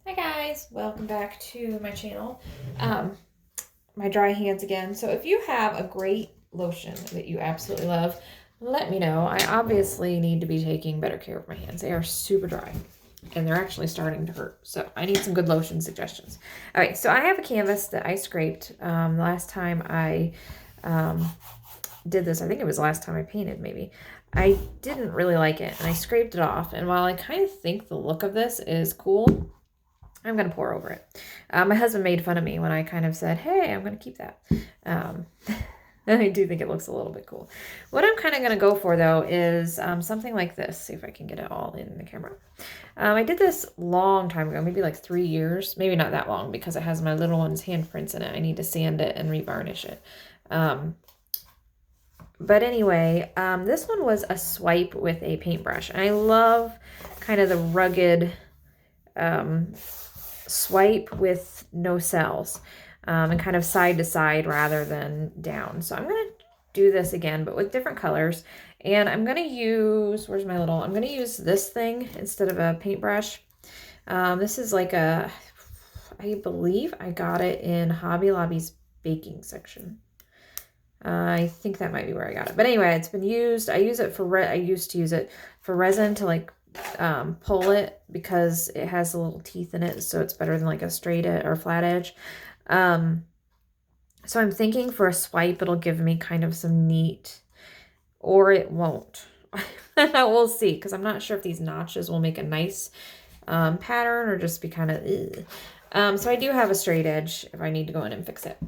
Hi guys, welcome back to my channel. My dry hands again. So if you have a great lotion that you absolutely love, let me know. I obviously need to be taking better care of my hands. They are super dry and they're actually starting to hurt. So I need some good lotion suggestions. All right, so I have a canvas that I scraped the last time I did this. I think it was the last time I painted maybe. I didn't really like it and I scraped it off. And while I kind of think the look of this is cool, I'm going to pour over it. My husband made fun of me when I kind of said, hey, I'm going to keep that. I do think it looks a little bit cool. What I'm kind of going to go for, though, is something like this. See if I can get it all in the camera. I did this long time ago, maybe like 3 years. Maybe not that long because it has my little one's handprints in it. I need to sand it and revarnish it. But anyway, this one was a swipe with a paintbrush. And I love kind of the rugged swipe with no cells and kind of side to side rather than down. So I'm going to do this again, but with different colors. And I'm going to use, I'm going to use this thing instead of a paintbrush. This is like I believe I got it in Hobby Lobby's baking section. I think that might be where I got it. But anyway, it's been used. I used to use it for resin to like pull it because it has the little teeth in it, so it's better than like a straight or flat edge. So I'm thinking for a swipe it'll give me kind of some neat, or it won't. We'll see, because I'm not sure if these notches will make a nice pattern or just be kind of so I do have a straight edge if I need to go in and fix it.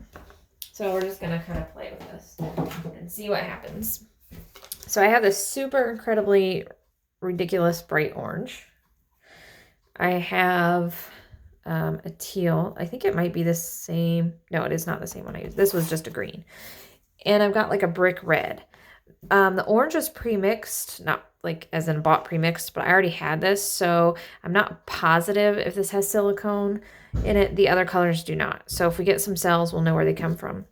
So we're just gonna kind of play with this and see what happens. So I have this super incredibly ridiculous bright orange. I have a teal. I think it might be the same. No, it is not the same one I used. This was just a green. And I've got like a brick red. The orange is pre-mixed, not like as in bought pre-mixed, but I already had this, so I'm not positive if this has silicone in it. The other colors do not. So if we get some cells, we'll know where they come from.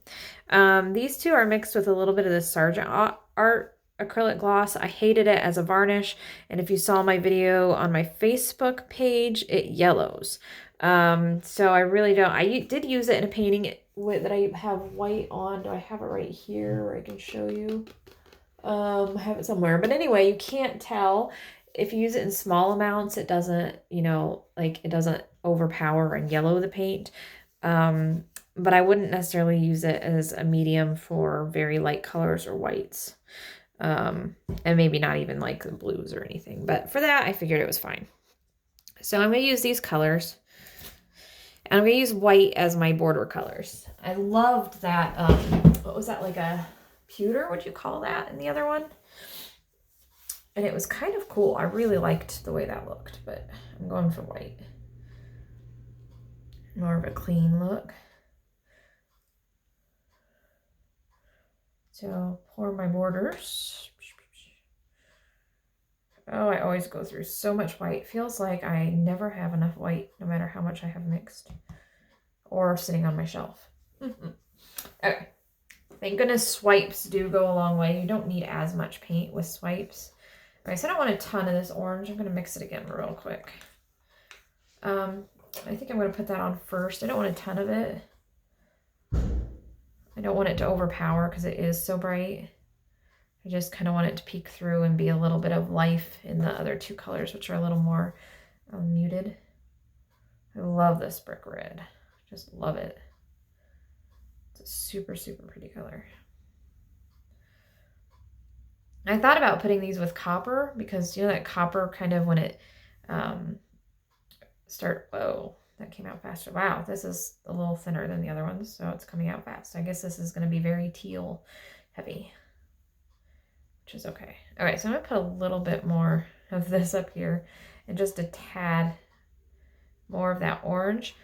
These two are mixed with a little bit of the Sargent Art acrylic gloss. I hated it as a varnish, and if you saw my video on my Facebook page, it yellows. So I really don't. I did use it in a painting that I have white on. Do I have it right here where I can show you? I have it somewhere. But anyway, you can't tell. If you use it in small amounts, it doesn't, it doesn't overpower and yellow the paint. But I wouldn't necessarily use it as a medium for very light colors or whites. And maybe not even like the blues or anything. But for that, I figured it was fine. So I'm going to use these colors. And I'm going to use white as my border colors. I loved that, what was that, like a pewter, would you call that, in the other one? And it was kind of cool. I really liked the way that looked, but I'm going for white. More of a clean look. So pour my borders. Oh, I always go through so much white. Feels like I never have enough white, no matter how much I have mixed or sitting on my shelf. Okay. Thank goodness swipes do go a long way. You don't need as much paint with swipes. All right, so I don't want a ton of this orange. I'm going to mix it again real quick. I think I'm going to put that on first. I don't want a ton of it. I don't want it to overpower because it is so bright. I just kind of want it to peek through and be a little bit of life in the other two colors, which are a little more muted. I love this brick red. Just love it. It's a super, super pretty color. I thought about putting these with copper because, you know, that copper kind of when it whoa, that came out faster. Wow, this is a little thinner than the other ones, so it's coming out fast. I guess this is going to be very teal heavy, which is okay. All right, so I'm going to put a little bit more of this up here and just a tad more of that orange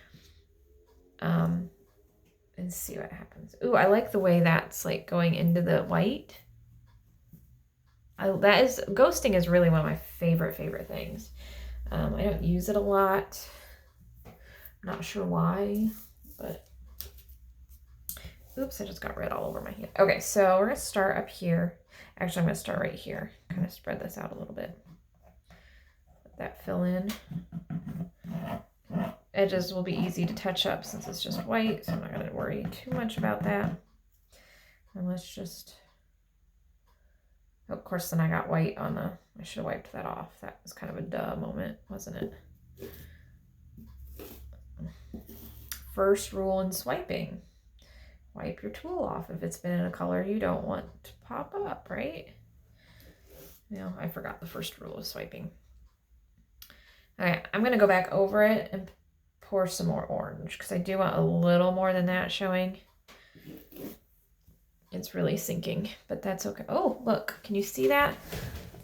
and see what happens. Ooh, I like the way that's like going into the white. Ghosting is really one of my favorite things. I don't use it a lot. Not sure why, but oops, I just got red all over my hand. Okay, so we're gonna start up here. Actually, I'm gonna start right here. Kind of spread this out a little bit. Let that fill in. edges will be easy to touch up since it's just white, so I'm not going to worry too much about that. And let's just, of course, then I got white on the, I should have wiped that off. That was kind of a duh moment, wasn't it? First rule in swiping, wipe your tool off if it's been in a color you don't want to pop up, right? You know, I forgot the first rule of swiping. Okay, I'm going to go back over it and pour some more orange because I do want a little more than that showing. It's really sinking, but that's okay. Oh, look, can you see that?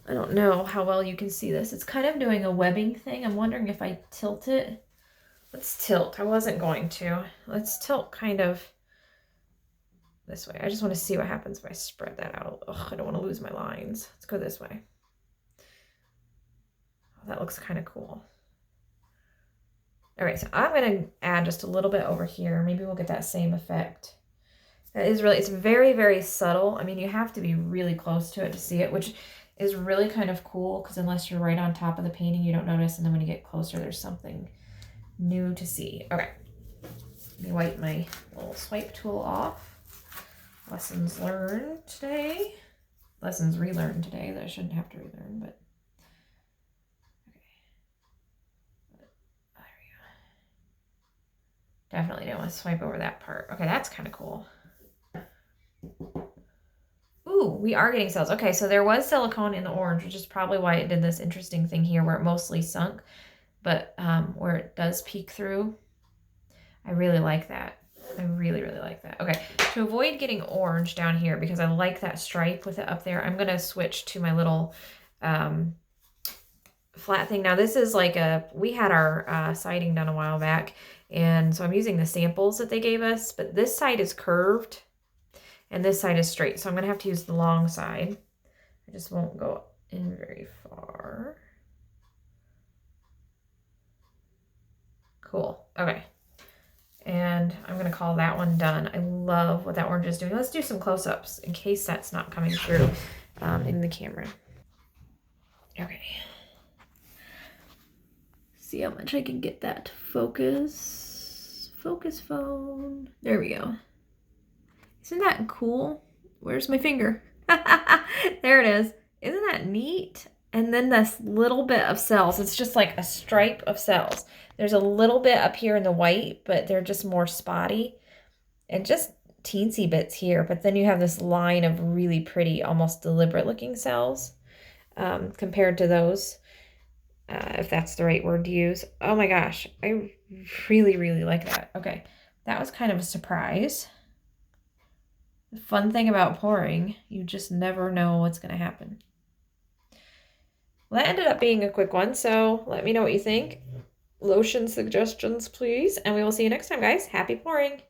I don't know how well you can see this. It's kind of doing a webbing thing. I'm wondering if I tilt it. Let's tilt. I wasn't going to. Let's tilt kind of this way. I just want to see what happens if I spread that out. Ugh, I don't want to lose my lines. Let's go this way. Oh, that looks kind of cool. All right, so I'm going to add just a little bit over here. Maybe we'll get that same effect. That is really, it's very, very subtle. I mean, you have to be really close to it to see it, which is really kind of cool because unless you're right on top of the painting, you don't notice. And then when you get closer, there's something new to see. Okay, let me wipe my little swipe tool off. Lessons learned today. Lessons relearned today that I shouldn't have to relearn, but okay. There we go. Definitely don't want to swipe over that part. Okay, that's kind of cool. Ooh, we are getting cells. Okay, so there was silicone in the orange, which is probably why it did this interesting thing here where it mostly sunk, but where it does peek through. I really like that. I really, really like that. Okay, to avoid getting orange down here, because I like that stripe with it up there, I'm going to switch to my little flat thing. Now, this is like we had our siding done a while back, and so I'm using the samples that they gave us, but this side is curved, and this side is straight, so I'm going to have to use the long side. I just won't go in very far. Cool. Okay. And I'm going to call that one done. I love what that orange is doing. Let's do some close-ups in case that's not coming through in the camera. Okay. See how much I can get that to focus. Focus phone. There we go. Isn't that cool? Where's my finger? There it is. Isn't that neat? And then this little bit of cells. It's just like a stripe of cells. There's a little bit up here in the white, but they're just more spotty. And just teensy bits here. But then you have this line of really pretty, almost deliberate looking cells compared to those. If that's the right word to use. Oh my gosh. I really, really like that. Okay. That was kind of a surprise. The fun thing about pouring, you just never know what's going to happen. Well, that ended up being a quick one, so let me know what you think. Lotion suggestions, please, and we will see you next time, guys. Happy pouring!